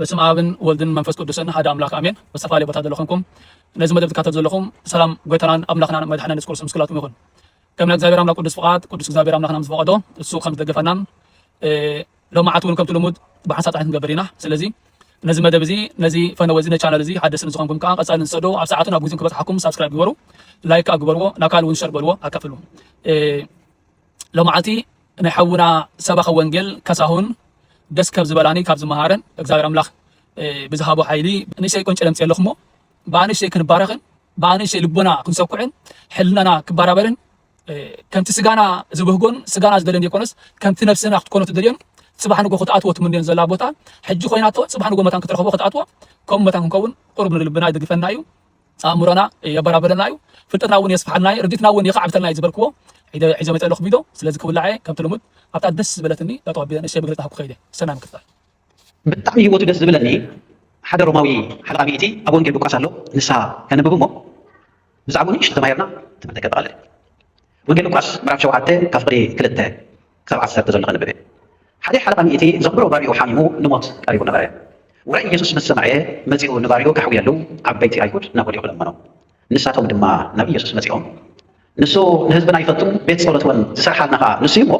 بسم آبن ولدن منفس قدسن هذا أملاك آمين بسفالي بتهذا لخنكم لازم مدبت كاتب زلخم سلام قويتران أملاكنا مدحنا نسكر مسكلات ميخون كم نزابير أملاك قدس فقط قدس زابير أملاكنا مزفقاته السوق خمس دقة فنان لو ما عتونكم تلمود بحثات عن جبرينا سلزي نزي مدبزي نزي فنوزينا channel زي حدث نزخمكم كان قصال نسدو على ساعتنا أبوزين كبس حكم سبسكرايب يورو لايك أكبروا نكال ونشر بروا أكفلوا لو معتي نحونا سبخ وانجل كساهون دس كبز بلاني كبز مهارن اغزابير املاخ بزهابو حيلي نشي كون چلمص يلخمو باني شي كنبارخن باني شي لبنا كنسكعن حلنا كبارابرن كمت سغانا زبهغون سغانا زدلن يكونس كمت نفسنا خطكونو تدريون صباح نغو خطاتو تمندين زلا بوتا حجي خويناتو صباح نغو متان كترخبو خطاتو كوم متان كون قرب لبنا يدغفنايو امرنا يبرابرنايو فلتنا ون يصفحناي رديتنا ون يقعبتنا يزبركو عيدا متلخ فيديو سلازي كبلاعي كم تلمد ابتا دس بلتني لا طبيا نشي بغلطها بخيده سلام كفاي بتعي هو تدس بلني حدا روماوي حلقه ميتي ابو نجيب بقاسالو نسا كنببمو بزعبوني اشتمايرنا تمتك بالي ونجيب بقاس مراب شوعته كفري كلته سبعه سته زل غنبه حدي حلقه ميتي زبرو باريو حاميمو نموت قريبو نبره ورأي يسوس مسمعيه مزيو نباريو كحويالو عبيتي ايكود نابولي لمنو نساتهم دما نبي يسوس مزيهم نسو نهزبنا يفطم بيت صورة ون تسرحنا خا نسيمو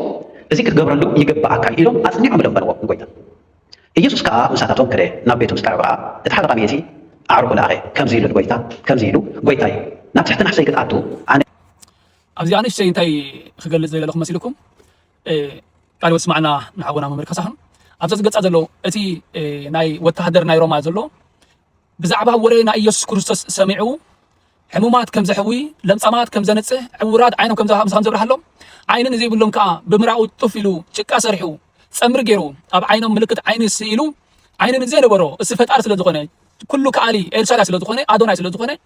ازيك تقبرلو يقبع كان إلهم أثني عملهم بنو نقويتا يسوس كا مساتهم كره نبيتهم سكاربا تتحرق ميتي أعرف الآخر كم زيلو نقويتا كم زيلو قويتاي نبتحت نحسي قد أعطو أنا أبزي أنا الشيء انتي خجل زي لكم مسيلكم قالوا اسمعنا نحونا ممركة سهن أبزي قد أزلو أتي ناي وتهدر ناي روما أزلو بزعبها ورينا يسوس كريستوس سمعوا حمومات كم زحوي لمصامات كم زنصح عورات عينهم كم زبرحلهم عينن زي بلهم كا بمراو طفلو چقا سرحو صمر غيرو اب عينهم ملكت عين سيلو عينن زي نبرو اسفتار سلا زخونه كله كالي ارشاد سلا زخونه ادوناي سلا زخونه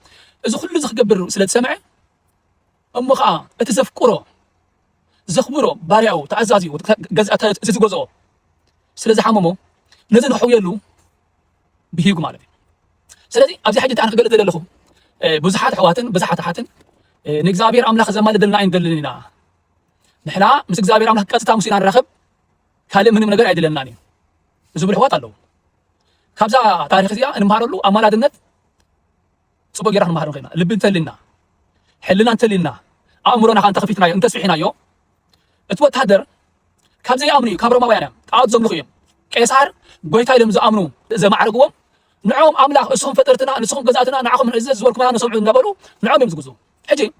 اذا كله زخغبر سلا تسمع امو خا اتزفقرو زخبرو بارياو تعزازي غزات زغزو سلا زحممو نزن حويلو بهيغ مالتي سلازي ابزي حاجه تعرف قلت لكم بزحات حواتن بزحات حاتن نغزابير املاخ زمال دلنا يندلنا نحنا مس غزابير املاخ قصتا مسينا نرخب كاله منم ነገር አይደለናኒ ዝብል ህዋት አለው ካብዛ ታሪክ እዚያ እንማረሉ አማላድነት ጽቦ ገራህ እንማረሉ ኸይና ልብን ተልና ሕልና እንተልና አእምሮና ካንተ ከፊትና እንተስፊሕናዮ እትወታደር ካብዚ አምኒ ካብ ሮማውያን ጣዖት ዘምልኹ ቄሳር ጎይታ ኢሎም ዝአምኑ ዘማዕርግዎም نعم أملاك اسهم فترتنا نسهم جزاتنا نعقم من عزة زوركم أنا سمعوا نقبلوا نعم يمزقوا حجي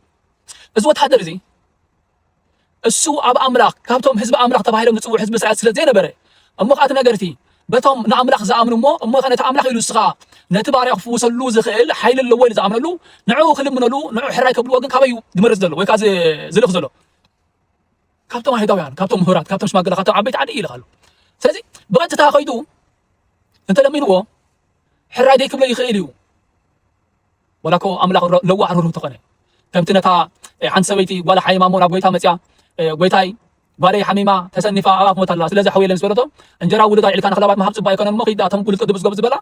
زوت هذا رزي السوء أب أملاك كابتهم حزب أملاك تبع لهم نسوي حزب سعد سلة زينة بري أما قاتنا قرتي بتهم نعملاك زامن مو أما خنا تعملاك يلصقا نتباري يخفوا سلو زخيل حيل اللوين زامن له نعو خلي من له نعو حراك بلو وجن كابيو دمرز له ويكاز زلخ زلو كابتهم هيدا يعني كابتهم مهرات كابتهم شماغ كابتهم عبيت عادي يلخلو سلازي بغيت تاخذوا أنت لمين هو حراي ديكم لا يخيليو ولكو املاك لو عرورو تقني كمتنتا عن سويتي ولا حيما مورا غويتا مصيا غويتاي باري حميما تسنفا اباك موتلا سلازي حويلن سبرتو انجرا ولدا علكان خلابات ما حبص بايكون مخيدا تم كل قدبس قبز بلا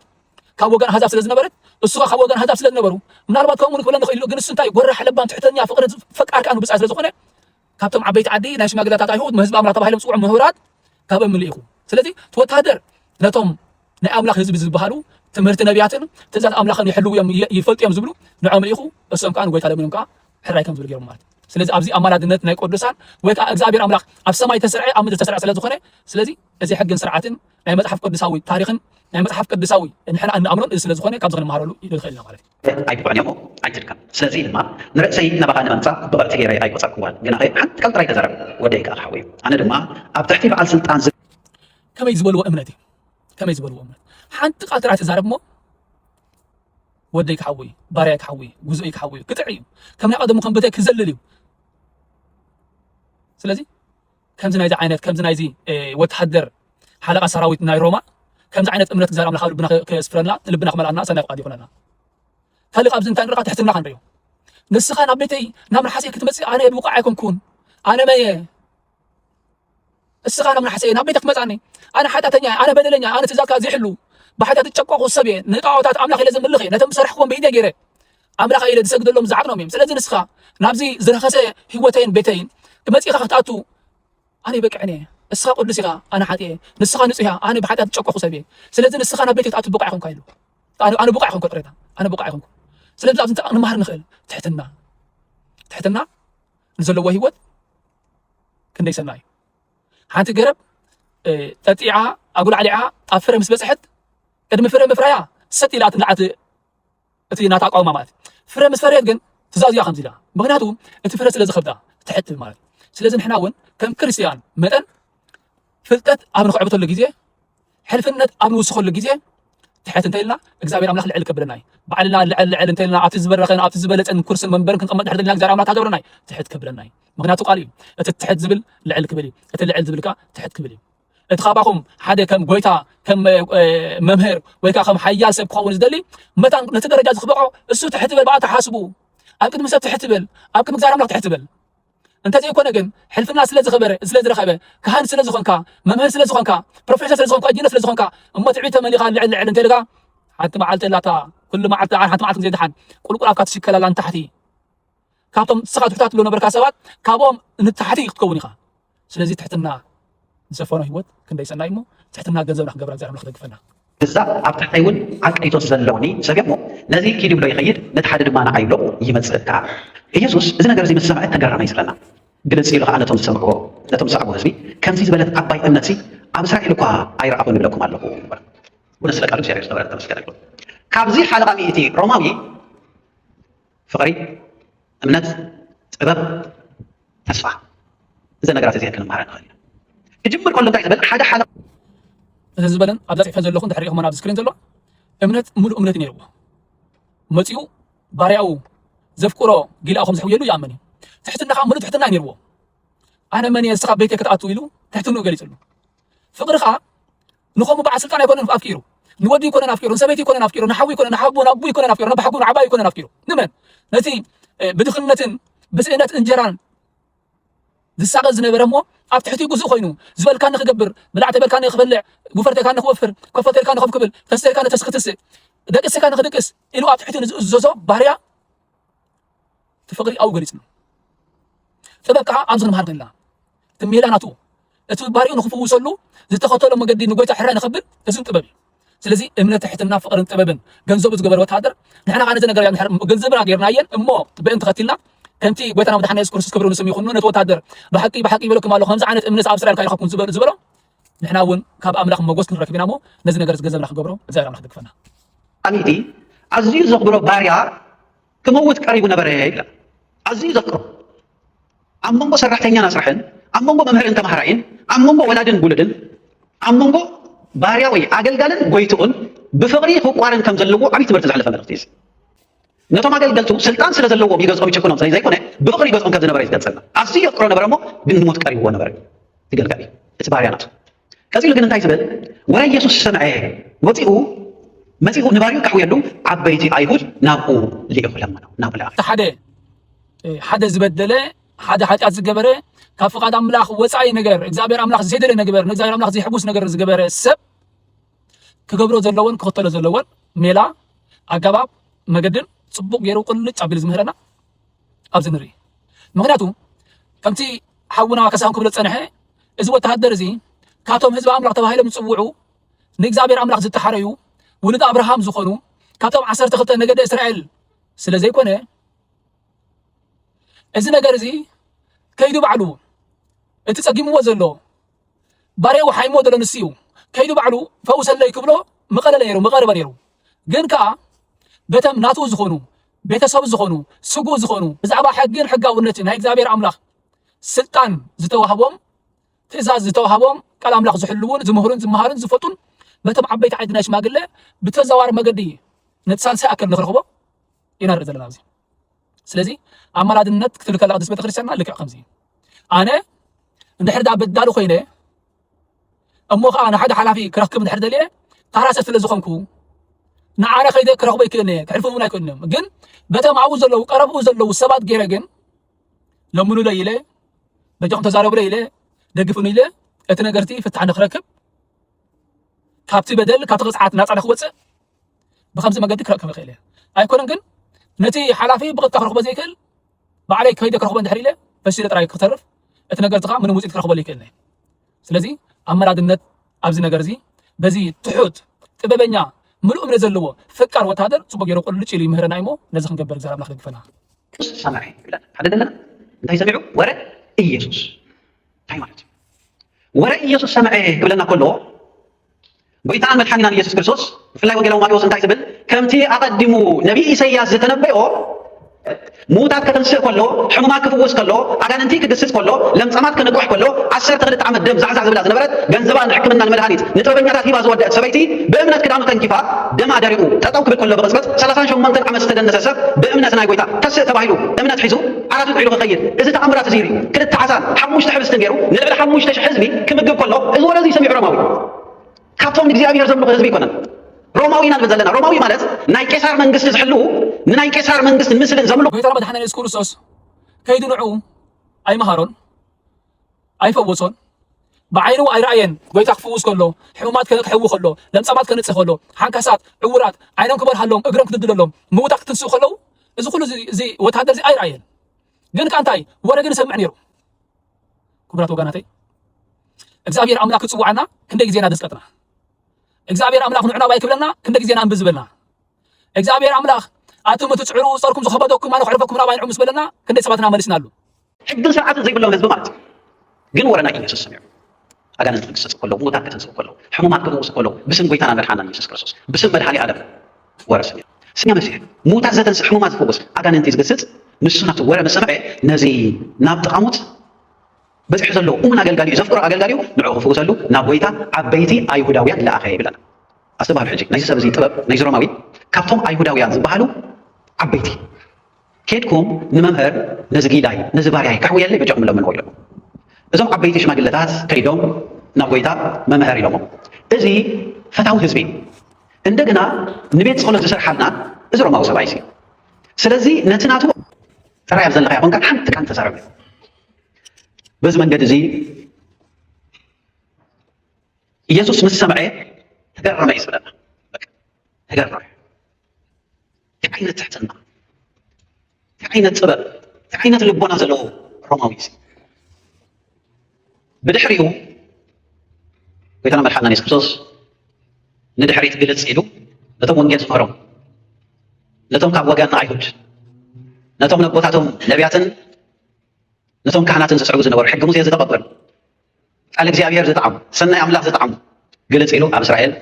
كاب وغن حزاب سلازي نبرت السوق كاب وغن حزاب سلازي نبرو منالبات كومون كلن نخيلو غن سنتاي غرح حلبان تحتنيا فقر فقار كانوا بس سلازي خونه كابتم عبيت عدي ناش ماغلاتا تايهود مهزب املاك تبايلم صوع مهورات كاب مليخو سلازي توتادر نتوم نا املاك حزب زبحالو تمرت نبياتن تزات املاخن يحلو يفلط يم زبلو نعم يخو اسم كان غويتا لمنم كا حراي كم زبل غير مالت سلازي ابزي امالادነት ናይ ቅዱሳን ወይ ካ እግዚአብሔር አምላክ ኣብ ሰማይ ተስርዐ ኣብ ምድር ተስርዐ ስለ ዝኾነ ስለዚ እዚ ሕግን ስርዓትን ናይ መጽሓፍ ቅዱሳዊ ታሪኽን ናይ መጽሓፍ ቅዱሳዊ ንሕና እንኣምኖን እዚ ስለ ዝኾነ ካብዚ ክንመሃረሉ ይኽእልና ማለት እዩ ኣይብዕኛሞ ኣይትልከም ስለዚ ድማ ንርእሰይ ናባኻ ንመምፃእ ብቕርቲ ገይረ ኣይቆፀርክዋን ግና ሓንቲ ቃል ጥራይ ተዛረብ ወደይ ከዓ ሓዊ ኣነ ድማ ኣብ ትሕቲ በዓል ስልጣን ከመይ ዝበልዎ እምነት እዩ كما يزبلوا أمنا حنت قاترات زارب مو وديك حوي باريك حوي جزئيك حوي قطعي كم نقدم كم بدك زلليو سلازي كم زنايز عينات كم زنايز وتحضر حلقة سراويت ناي روما كم زعينات أمنات زار أملا خالد بنا كسفرنا لبنا خمل عنا سنة قادي فلنا خلي قابز انتان رقات تحتنا خان ريو نسخان أبنتي نعمل حسي كتمسي أنا بوقع عيكم كون أنا ما السخانة من حسين أبيتك مزعني أنا حتى تنيا أنا بدلني أنا تزاكى زحلو بحتى تتشقق السبي نقاوتات أملاخ لازم اللخي نتم سرحكم بإيدي غيره أملاخ إلى تسجد لهم زعقنا ميم سلازي نسخة نابزي زرخسة هوتين بيتين كمتي خختاتو أنا بكعني اسخا قدسيها انا حاتي نسخا نصيها انا بحاتي تشقخو سبي سلازي نسخا انا بيتي تاتو بقع يكون كايلو انا بقع يكون قطريتا انا بقع يكون سلازي لازم نمهر نخل تحتنا نزلوا هيوت كندي سناي حانت قرب تطيعها اقول عليها افره مس بصحت قدم فره مفرايا ست الى تنعت اتي ناتا قوما مالت فره مس فريت كن تزازيا خمزيلا مغنياتو انت فره سلازي خبدا تحت مالت سلازي نحنا ون كم كريستيان مدن فلتت ابن خعبته لغيزه حلفنت ابن وسخو لغيزه تحت انتيلنا اغزابير املاح لعل كبرناي بعلنا لعل انتيلنا اتي زبرخن اتي زبلصن كرسي منبر كنقمط تحت لنا اغزابير املاح تاغبرناي تحت كبرناي مغنياتو قالي تحت زبل لعل كبلي لعل زبلكا تحت كبلي اتخاباكم حدا كم غويتا كم ممهر ويكا كم حيال سب كون زدلي متى نتدرجات خبقوا اسو تحت بل بقى تحاسبوا اكد مسب تحت بل اكد اغزابير املاح تحت بل انت زي كونه كن حلفنا سلازي خبره سلازي رخبه كهان سلازي خونكا ممهر سلازي خونكا بروفيسور سلازي خونكا جينا سلازي خونكا اما تعيته مليغا لعل انت لغا حتى معلت لاتا كل ما عرفت حتى معلت زيد حن قلقل افكات شكل لان تحتي كابتم سقات تحت لو نبركا سبات كابوم نتحتي تكوني خا سلازي تحتنا زفونه هيوت كندي سنايمو تحتنا غنزب رح غبر زعما نخدقفنا እዛ ኣብ ታሕተይ እውን ዓቀይቶት ዘለውኒ ሰብሞ ነዚ ኪድ ብሎ ይኸይድ ነቲ ሓደ ድማ ንዓይብሎ ይመፅእካ ኢየሱስ እዚ ነገር እዚ ምስ ሰምዐ ተገረመ ይስለና ግልፅ ኢሉ ከዓ ነቶም ዝሰምዕዎ ነቶም ዝሰዕብዎ ህዝቢ ከምዚ ዝበለት ዓባይ እምነት ኣብ እስራኤል እኳ ኣይረኣኹን ይብለኩም ኣለኹ ወደ ስለ ቃሉ እግዚአብሔር ዝተባረከ ተመስገን ይሁን ካብዚ ሓለቓ ሚእቲ ሮማዊ ፍቕሪ እምነት ጥበብ ተስፋ እዚ ነገራት እዚኣ ክንመሃር ንኽእል ኢና ክጅምር ከሎ እንታይ ዝበል ሓደ ሓለቓ زبلن ابدا يفز لكم تحريقهم انا بسكرين تلو امنت ملو امنت نيرو متيو بارياو زفكرو قيلاهم زحويلو يامني تحتنا خا ملو تحتنا نيرو انا من يسقى بيتك تاتو يلو تحتنو قاليتلو فقرخا نخوم بعد سلطان يكون افكيرو نودي يكون افكيرو سبيتي يكون افكيرو نحوي يكون نحبو ابو يكون افكيرو نبحقون عباي يكون افكيرو نمن نتي بدخلنتن بسئنت انجران زساق زنبرمو ኣብ ትሕቲ ጉዙእ ኮይኑ ዝበልካ ንኽገብር ብላዕቲ በልካ ንኽበልዕ ጉፈርተካ ንኽወፍር ከፈተልካ ንኽክብል ተስተልካ ንተስክትስእ ደቅስካ ንኽድቅስ ኢሉ ኣብ ትሕቲ ንዝእዘዞ ባህርያ ትፍቕሪ ኣብኡ ገሊፅና ጥበብ ከዓ ኣብዚ ክንምሃር ዘለና እቲ ሜላ ናቱ እቲ ባህርኡ ንኽፍውሰሉ ዝተኸተሎ መገዲ ንጎይታ ሕራይ ንኽብል እዚ ጥበብ እዩ ስለዚ እምነት ትሕትና ፍቕርን ጥበብን ገንዘቡ ዝገበረ ወታደር ንሕና ከዓ ነዚ ነገር ገንዘብና ጌርናየን እሞ ብእንቲ ኸቲልና كنت قويتنا مدحنا يسكر سكبروا نسمي خنون نتوتادر بحقي بلوك مالو خمسة عانت امنس اب اسرائيل كاي خكون زبرو نحنا ون كاب املاخ مغوس نركبنا مو نزل نغرز غزب نخ غبرو زي راه نخدك فنا اميتي عزيز زغبرو باريا كموت قريب نبره يلا عزيز زغبرو اممو سرحتኛ ናስራሕን اممو መምህር እንተ ማህራይን اممو ወላድን ጉልድን اممو ባርያ ወይ አገልጋልን ጎይቱን በፍቅሪ ህቋርን ከም ዘለዎ ዓቢ ትምህርት ዝሓለፈ መልእክት ነቶም አገልገልቱ ስልጣን ስለዘለዎም ይገዝኦም ይቸኩኖም ዘይኮነ ብፍቅሪ ይገዝኦም ከዝነበረ ይገልጸልና ኣብዚ የቅሮ ነበረ ሞ ግን ንሞት ቀሪብዎ ነበረ ይገልጋል እቲ ባርያ ናቱ ቀፂሉ ግን እንታይ ዝብል ወረ ኢየሱስ ሰምዐ መፂኡ ንባርዩ ካሕውየሉ ዓበይቲ አይሁድ ናብኡ ሊኢኹ ለመነው ናብኡ ለኣ ሓደ ዝበደለ ሓደ ሓጢኣት ዝገበረ ካብ ፍቓድ ኣምላኽ ወፃኢ ነገር እግዚኣብሔር ኣምላኽ ዘይደለ ነገር ንእግዚኣብሔር ኣምላኽ ዘይሕጉስ ነገር ዝገበረ ሰብ ክገብሮ ዘለዎን ክኽተሎ ዘለዎን ሜላ ኣገባብ መገድን ጽቡቅ ገይሩ ቁልጭ አቢል ዝምህረና ኣብዚ ንርኢ ምክንያቱ ከምቲ ሓውና ከሳን ክብለ ፀንሐ እዚ ወተሃደር እዚ ካቶም ህዝቢ ኣምላኽ ተባሂሎም ዝፅውዑ ንእግዚኣብሔር ኣምላኽ ዝተሓረዩ ውሉድ አብርሃም ዝኾኑ ካቶም 12 ነገደ እስራኤል ስለ ዘይኮነ እዚ ነገር እዚ ከይዱ ባዕሉ እቲ ፀጊምዎ ዘሎ ባርያው ሓይሞ ዘሎ ንስዩ ከይዱ ባዕሉ ፈውሰለይ ክብሎ መቐለለ ነይሩ መቐረበ ነይሩ ግን ከዓ በተም ናቱ ዝኾኑ ቤተሰብ ዝኾኑ ስጉ ዝኾኑ ብዛዕባ ሕግን ሕጋውነትን ናይ እግዚአብሔር ኣምላኽ ስልጣን ዝተዋህቦም ትእዛዝ ዝተዋህቦም ቃል ኣምላኽ ዝሕልውን ዝምህሩን ዝመሃሩን ዝፈጡን በተም ዓበይቲ ዓዲ ናይ ሽማግለ ብተዘዋዋሪ መገዲ ነተሳልሳይ ኣከል ንኽረኽቦ ኢና ንርኢ ዘለና ኣብዚ ስለዚ ኣማላድነት ክትብል ከላ ቅዱስ ቤተክርስትያንና ልክዕ ከምዚ ኣነ እንድሕር ዳ በዳሉ ኮይነ እሞ ከዓ ንሓደ ሓላፊ ክረክብ እንድሕር ደልየ ታራሰት ስለ ዝኾንኩ ንዓረ ከይደ ክረኽቦ ይክእልኒ ክሕልፉ እውን ኣይክእልንም ግን በተም ኣብኡ ዘለው ቀረብኡ ዘለው ሰባት ገይረ ግን ለምኑለ ኢለ በጃኹም ተዛረቡለ ኢለ ደግፉን ኢለ እቲ ነገርቲ ፍትሕ ንክረክብ ካብቲ በደል ካብቲ ቅፅዓት ናፃ ንክወፅእ ብከምዚ መገዲ ክረክብ ይኽእል እየ ኣይኮነን ግን ነቲ ሓላፊ ብቕጥታ ክረኽቦ ዘይክእል ባዕለይ ከይደ ክረኽቦ እንድሕር ኢለ ፈሲለ ጥራይ ክተርፍ እቲ ነገርቲ ከዓ ምንም ውፅኢት ክረኽበሉ ይክእልኒ ስለዚ ኣመራድነት ኣብዚ ነገር እዚ በዚ ትሑት ጥበበኛ ምሉእ እምነት ዘለዎ ፍቃር ወታደር ጽቡቅ ገይሩ ቁልጭ ኢሉ ይምህረና እሞ ነዚ ክንገብር እግዚአብሔር ኣምላኽ ደግፈና ሰማዒ ይብለና ሓደ ደለና እንታይ ሰሚዑ ወረ ኢየሱስ እንታይ ማለት ወረ ኢየሱስ ሰምዐ ክብለና ከሎ ጎይታን መድሓኒናን ኢየሱስ ክርስቶስ ብፍላይ ወንጌላዊ ማቴዎስ እንታይ ዝብል ከምቲ ኣቐዲሙ ነቢይ ኢሳይያስ ዝተነበዮ ሙታት ከተንስእ ከሎ ሕሙማት ክፍውስ ከሎ ኣጋንንቲ ክድስስ ከሎ ለምጻማት ክነቅሕ ከሎ 12 ዓመት ደም ዛዕዛዕ ዝብላ ዝነበረት ገንዘባ ንሕክምና ንመድሃኒት ንጥበበኛታት ሂባ ዝወደአት ሰበይቲ ብእምነት ክዳኑ ተንኪፋ ደማ ደሪቁ ጠጠው ክብል ከሎ ብቅጽበት 38 ዓመት ዝተደነሰ ሰብ ብእምነት ናይ ጎይታ ተስእ ተባሂሉ እምነት ሒዙ ዓራቱ ጥዒሉ ክኸይድ እዚ ተኣምራት እዚ እዩ ክልተ ዓሳን 5 ሕብስትን ገይሩ ንልዕሊ 5,000 ሕዝቢ ክምግብ ከሎ እዚ ወረ እዚ ሰሚዑ ሮማዊ ካብቶም ንእግዚአብሔር ዘምልኹ ህዝቢ ይኮነን ሮማዊ ኢና ንብል ዘለና ሮማዊ ማለት ናይ ቄሳር መንግስቲ ዝሕልው ንናይ ቄሳር መንግስቲ ምስልን ዘምልኹ ጎይታና መድሓኒና ኢየሱስ ክርስቶስ ከይዱ ንዑ ኣይመሃሮን ኣይፈወሶን ብዓይኑ ኣይረኣየን ጎይታ ክፍውስ ከሎ ሕሙማት ክሕዊ ከሎ ለምጻማት ከንጽህ ከሎ ሓንካሳት ዕውራት ዓይኖም ክበርሃሎም እግሮም ክድልደሎም ምውታት ክትንስኡ ከለው እዚ ኩሉ እዚ ወታደር እዚ ኣይረኣየን ግን ከ እንታይ ወረ ግን ሰምዕ ነይሩ ክቡራት ወገናተይ እግዚአብሔር ኣምላክ ክጽዋዓና ክንደይ ግዜና ደስቀጥና እግዚአብሔር ኣምላኽ ንዑና ባይ ክብለና ክንደይ ግዜና እምቢ ዝበልና እግዚአብሔር ኣምላኽ ኣቱም ትጽዕሩ ጸርኩም ዝኸበደኩም ኣነ ክዕርፈኩም ራባይ ንዑ ምስ በለና ክንደይ ሰባትና መሊስና ኣሎ ሕግን ስርዓትን ዘይብሎም ህዝቢ ማለት ግን ወረና ኢየሱስ ሰሚዑ ኣጋንንት ክድስስ ከሎ ሙታት ክትንስእ ከሎ ሕሙማት ክፍውስ ከሎ ብስም ጎይታና መድሓኒና ኢየሱስ ክርስቶስ ብስም መድሓኒ ዓለም ወረ ሰሚዑ ስኛ መሲሕ ሙታት ዘተንስእ ሕሙማት ዝፍውስ ኣጋንንቲ ዝገስጽ ንሱ ናብቲ ወረ ምስ ሰምዐ ነዚ ናብ ጥቓሙት በዚሑ ዘሎ እሙን ኣገልጋሊ እዩ ዘፍቅሮ ኣገልጋሊዩ ንዑ ክፍውሰሉ ናብ ጎይታ ዓበይቲ ኣይሁዳውያን ለኣኸ ይብለና ኣስተባሃሉ ሕጂ ናይዚ ሰብ እዚ ጥበብ ናይዚ ሮማዊ ካብቶም ኣይሁዳውያን ዝበሃሉ ዓበይቲ ኬድኩም ንመምህር ነዚ ጊዳይ ነዚ ባርያይ ካሕውየለይ በጃኹም ለምን ኢሎም እዞም ዓበይቲ ሽማግለታት ከይዶም ናብ ጎይታ መምህር ኢሎሞ እዚ ፈታዊ ህዝቢ እንደገና ንቤት ጸሎት ዝሰርሓልና እዚ ሮማዊ ሰብኣይ እዩ ስለዚ ነቲ ናቱ ጥራይ ኣብ ዘለካ ይኾንካ ሓንቲ ቃል ተዛረብ በዚ መንገድ እዚ ኢየሱስ ምስ ሰምዐ ተገረመ እዩ ዝብለና ተገረመ እንታይ ዓይነት ትሕትና እንታይ ዓይነት ጥበብ እንታይ ዓይነት ልቦና ዘለዎ ሮማዊ እዩ ብድሕሪኡ ጎይታና መድሓኒና ኢየሱስ ክርስቶስ ንድሕሪት ግልጽ ኢሉ ነቶም ወንጌል ዝመሃሮም ነቶም ካብ ወገን ኣይሁድ ነቶም ነቦታቶም ነቢያትን ነቶም ካህናትን ዝስዕቡ ዝነበሩ ሕጊ ሙሴ ዝተቐበሉ ቃል እግዚኣብሔር ዝጠዓሙ ሰናይ ኣምላኽ ዝጠዓሙ ግልጽ ኢሉ ኣብ እስራኤል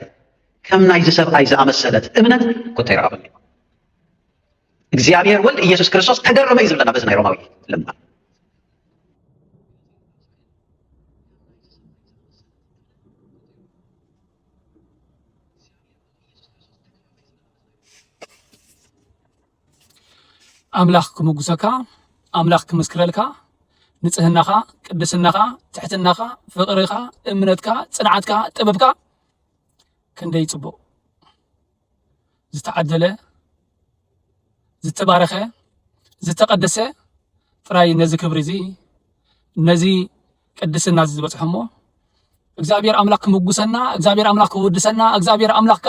ከም ናይዚ ሰብኣይ ዝኣመሰለት እምነት ኮታ ይረኣበኒ እግዚአብሔር ወልድ ኢየሱስ ክርስቶስ ተገረመ እዩ ዝብለና በዚ ናይ ሮማዊ ልማ ኣምላኽ ክምጉሰካ ኣምላኽ ክምስክረልካ ንጽህናኻ ቅድስናኻ ትሕትናኻ ፍቕርኻ እምነትካ ጽንዓትካ ጥበብካ ክንደይ ጽቡቕ ዝተዓደለ ዝተባረኸ ዝተቀደሰ ጥራይ ነዚ ክብሪ እዚ ነዚ ቅድስና ዝበጽሖ እሞ እግዚአብሔር ኣምላኽ ክምጉሰና እግዚአብሔር ኣምላኽ ክወድሰና እግዚአብሔር ኣምላኽካ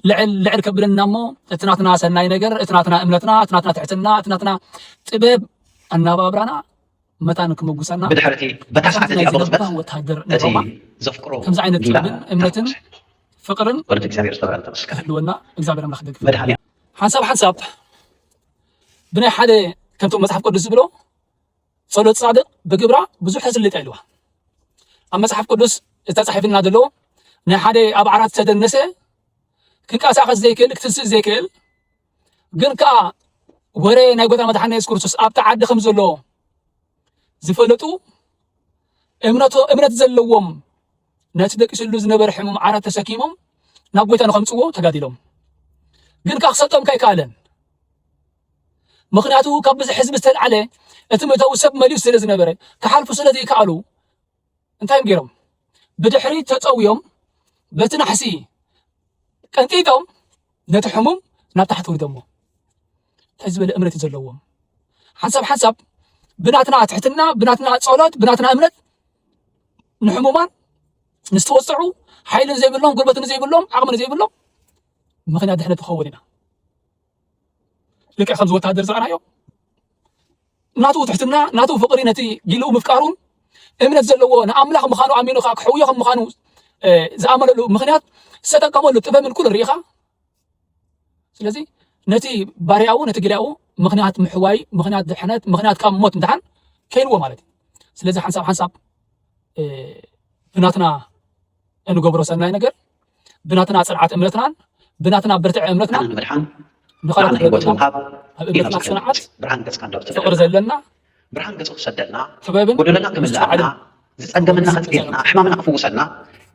ልዕል ከብለና እሞ እትናትና ሰናይ ነገር እትናትና እምነትና እትናትና ትሕትና እትናትና ጥበብ ኣናባብራና መታን ክምጉሰና ብድሕርቲ በታስዓት እዚ ኣብ ቅጽበት ወታደር እቲ ዘፍቅሮ ከምዚ ዓይነት ጥበብን እምነትን ፍቅርን ወለድ እግዚአብሔር ዝተባረከ ተመስገን ህልወና እግዚአብሔር ኣምላኽ ደግፍ መድሓኒ ሓንሳብ ብናይ ሓደ ከምቶም መጽሓፍ ቅዱስ ዝብሎ ጸሎት ጻድቅ ብግብራ ብዙሕ ተስልጥ ኢልዋ ኣብ መጽሓፍ ቅዱስ ዝተጻሒፍልና ዘሎ ናይ ሓደ ኣብ ዓራት ዝተደነሰ ክንቀሳቐስ ዘይክእል ክትንስእ ዘይክእል ግን ከዓ ወሬ ናይ ጎይታ መድሓኒና ኢየሱስ ክርስቶስ ኣብታ ዓዲ ከም ዘሎ ዝፈለጡ እምነት ዘለዎም ነቲ ደቂስሉ ዝነበረ ሕሙም ዓራት ተሰኪሞም ናብ ጎይታ ንኸምጽዎ ተጋዲሎም ግን ከዓ ክሰጦም ከይከኣለን ምክንያቱ ካብ ብዙሕ ህዝቢ ዝተልዓለ እቲ መእተዊ ሰብ መሊኡ ስለ ዝነበረ ክሓልፉ ስለ ዘይከኣሉ እንታይም ገይሮም ብድሕሪት ተፀውዮም በቲ ናሕሲ ቀንጢጦም ነቲ ሕሙም ናብ ታሕቲ ወሪዶሞ እንታይ ዝበለ እምነት ዘለዎም ሓንሳብ ብናትና ትሕትና ብናትና ጸሎት ብናትና እምነት ንሕሙማን ንዝተወፅዑ ሓይልን ዘይብሎም ጉልበትን ዘይብሎም ዓቕምን ዘይብሎም ምክንያት ድሕነት ክኸውን ኢና ልክዕ ከምዚ ወታደር ዝረኣናዮ ናቱ ትሕትና ናቱ ፍቕሪ ነቲ ጊልኡ ምፍቃሩን እምነት ዘለዎ ንኣምላኽ ምዃኑ ኣሚኑ ከዓ ክሕውዮ ከም ምዃኑ ዝኣመነሉ ምክንያት ዝተጠቀመሉ ጥበብን ኩሉ ርኢኻ ስለዚ ነቲ ባርያኡ ነቲ ግልያኡ ምክንያት ምሕዋይ ምክንያት ድሕነት ምክንያት ካብ ሞት ምድሓን ከይልዎ ማለት እዩ ስለዚ ሓንሳብ ብናትና እንገብሮ ሰናይ ነገር ብናትና ፅንዓት እምነትናን ብናትና ብርትዕ እምነትናን ንኻልኦት ህይወት ምሃብ ኣብ እምነትና ፅንዓት ብርሃን ገጽካ እንደወርድ ፍቅሪ ዘለና ብርሃን ገጹ ክሰደልና ጥበብን ጎደለና ክምላእና ዝጸገመና ክጽርና ሕማምና ክፍውሰና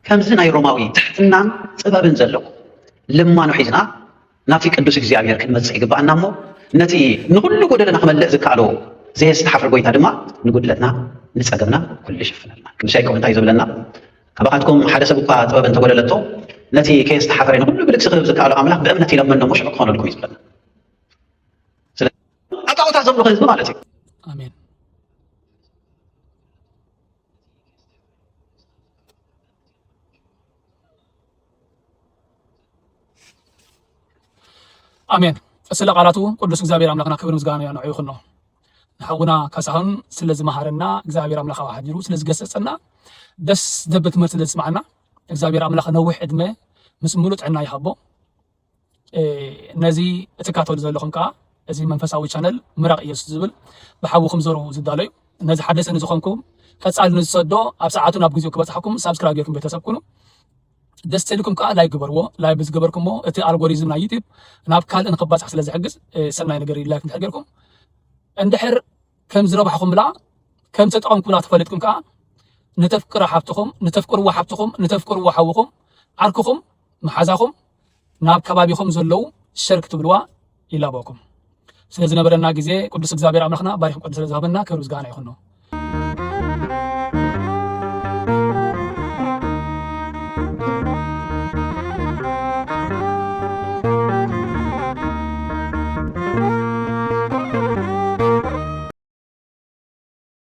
ከምዚ ናይ ሮማዊ ትሕትናን ጥበብን ዘለዎ ልማኑ ሒዝና ናብቲ ቅዱስ እግዚኣብሔር ክንመጽእ ይግባአና እሞ ነቲ ንኩሉ ጎደለና ክመልእ ዝከኣሎ ዘየስተሓፍር ጎይታ ድማ ንጉድለትና ንጸገምና ኩሉ ይሽፍነልና ቅዱስ ያዕቆብ እንታይ ዝብለና ካባኻትኩም ሓደ ሰብ እኳ ጥበብ እንተጎደለቶ ነቲ ከየስተሓፈረ ንኩሉ ብልክሲ ክህብ ዝከኣሎ ኣምላኽ ብእምነት ይለመኖ ሙሽዑ ክኾነልኩም እዩ ዝብለና ስለዚ ኣጣዖታት ዘምልኹ ህዝቢ ማለት እዩ ኣሜን ኣሜን ስለ ቃላቱ ቅዱስ እግዚአብሔር ኣምላኽና ክብር ምስጋና ንዕኡ ይኹኖ ንሓውና ካሳሁን ስለ ዝመሃረና እግዚአብሔር ኣምላኽ ሓዲሩ ስለ ዝገሰጸና ደስ ዘብል ትምህርቲ ስለ ዝስማዓና እግዚአብሔር ኣምላኽ ነዊሕ ዕድመ ምስ ሙሉእ ጥዕና ይሃቦ ነዚ እትካተሉ ዘለኹም ከዓ እዚ መንፈሳዊ ቻነል ምራቕ ኢየሱስ ዝብል ብሓዊኹም ዞሩ ዝዳሎ እዩ ነዚ ሓደሰ ንዝኾንኩም ቀጻሊ ንዝሰዶ ኣብ ሰዓቱ ናብ ግዜኡ ክበፅሐኩም ሳብስክራይብ ጌርኩም ቤተሰብ ኩኑ ደስ ትልኩም ከዓ ላይ ግበርዎ ላይ ብዝገበርኩሞ እቲ ኣልጎሪዝም ናይ ዩቲዩብ ናብ ካልእ ንክባፅሕ ስለ ዝሕግዝ ሰናይ ነገር ላይክ እንድሕር ጌርኩም እንድሕር ከም ዝረባሕኩም ብላ ከም ተጠቐምኩምላ ተፈልጥኩም ከዓ ንተፍቅሮ ሓብትኹም ንተፍቅርዎ ሓብትኹም ንተፍቅርዎ ሓውኹም ዓርክኹም መሓዛኹም ናብ ከባቢኹም ዘለው ሸር ክትብልዋ ይላበኩም ስለ ዝነበረና ግዜ ቅዱስ እግዚአብሔር ኣምላኽና ባሪኹም ቅዱስ ስለ ዝሃበና ክብሪ ምስጋና ይኹኖ